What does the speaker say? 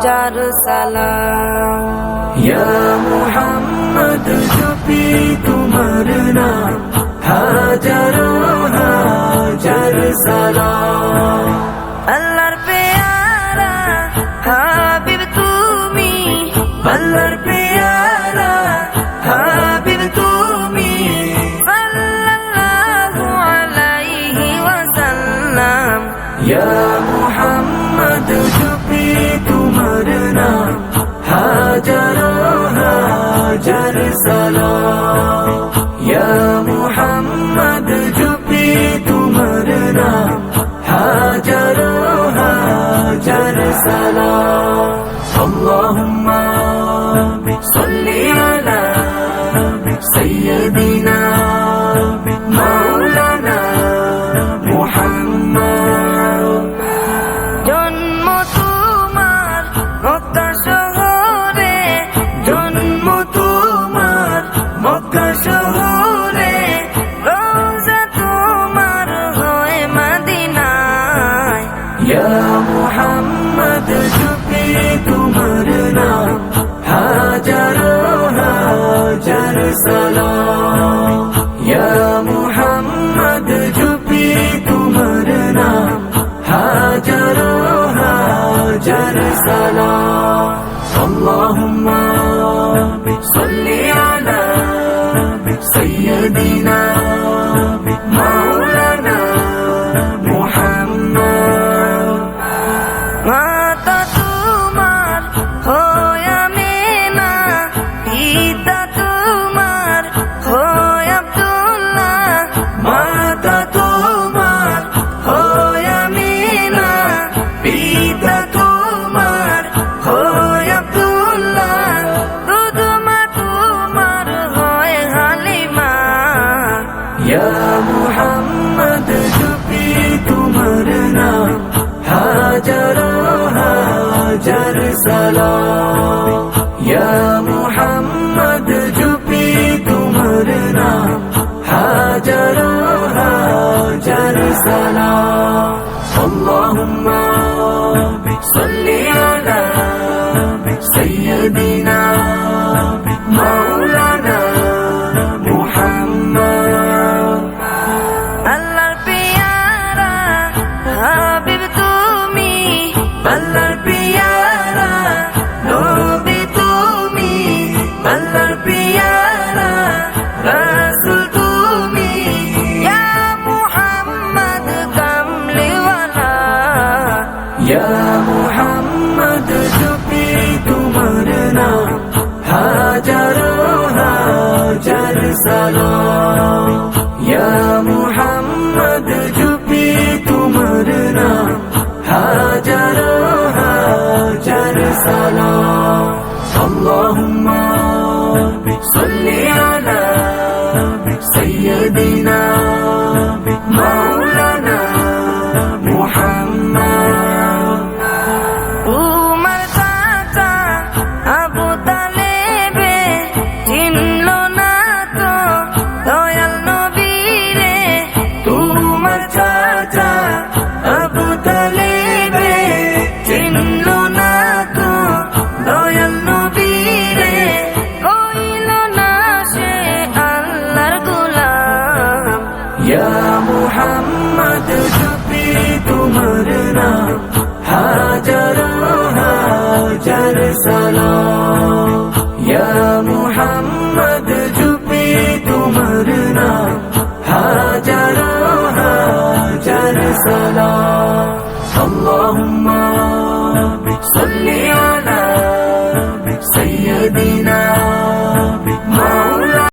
হাজার সালাম। ইয়া মুহাম্মদ জপি তোমার নাম হাজারো হাজার সালাম। আল্লাহর পেয়ারা হাবিব তুমি, আল্লাহর পেয়ারা হাবিব তুমি, সাল্লাল্লাহু আলাইহি ওয়াসাল্লাম। ইয়া মুহাম্মদ জপি তোমার নাম হাজারো হাজার সালাম। ইয়া মুহাম্মদ জপি তোমার নাম হাজারো হাজার সালাম। আল্লাহুম্মা সাল্লি আলা সাইয়্যিদিনা মাওলানা মুহাম্মদ। জন্ম তোমার মক্কা শহরে, জন্ম তোমার মক্কা শহরে, রোজা তোমার হয় মদিনায়। ইয়া মুহাম্মদ জপি তোমার নাম হাজারো হাজার সালাম। ইয়া মুহাম্মদ জপি তোমার নাম হাজারো হাজার সালাম। আল্লাহুম্মা সাল্লি আলা সাইয়্যিদিনা মাওলানা মুহাম্মদ। মাতা তোমার হয় আমিনা, পিতা তোমার হয় আব্দুল্লাহ। মাতা তোমার হয় আমিনা, পিতা তোমার হয় আব্দুল্লাহ। দুধমা তোমার হয় হালিমা। ইয়া মুহাম্মদ জপি তোমার নাম হাজারো হাজার সালাম। ইয়া মুহাম্মদ জপি তোমার নাম হাজারো হাজার সালাম। আল্লাহুম্মা সাল্লি আলা সাইয়্যিদিনা মাওলানা মুহাম্মদ। আল্লাহর পেয়ারা হাবিব তুমি, আল্লাহর পেয়ারা নবী তুমি, আল্লাহর পেয়ারা রাসূল তুমি, ইয়া মুহাম্মদ কামলিওয়ালা। ইয়া মুহাম্মদ জপি তোমার নাম হাজারো হাজার সালাম। ইয়া মুহাম্মদ জপি তোমার নাম হাজারো হাজার সালাম। আল্লাহুম্মা সাল্লি আলা সাইয়্যিদিনা মাওলানা মুহাম্মদ। তোমার চাচা আবু তালেবে চিনল না তো দয়াল নবীরে। তোমার চাচা আবু তালেবে চিনল না তো দয়াল নবীরে। কইল না সে আল্লাহর গোলাম। ইয়া মুহাম্মদ জপি তোমার নাম হাজারো হাজার সালাম। ইয়া মুহাম্মদ জপি তোমার নাম হাজারো হাজার সালাম। আল্লাহুম্মা সাল্লি আলা সাইয়্যিদিনা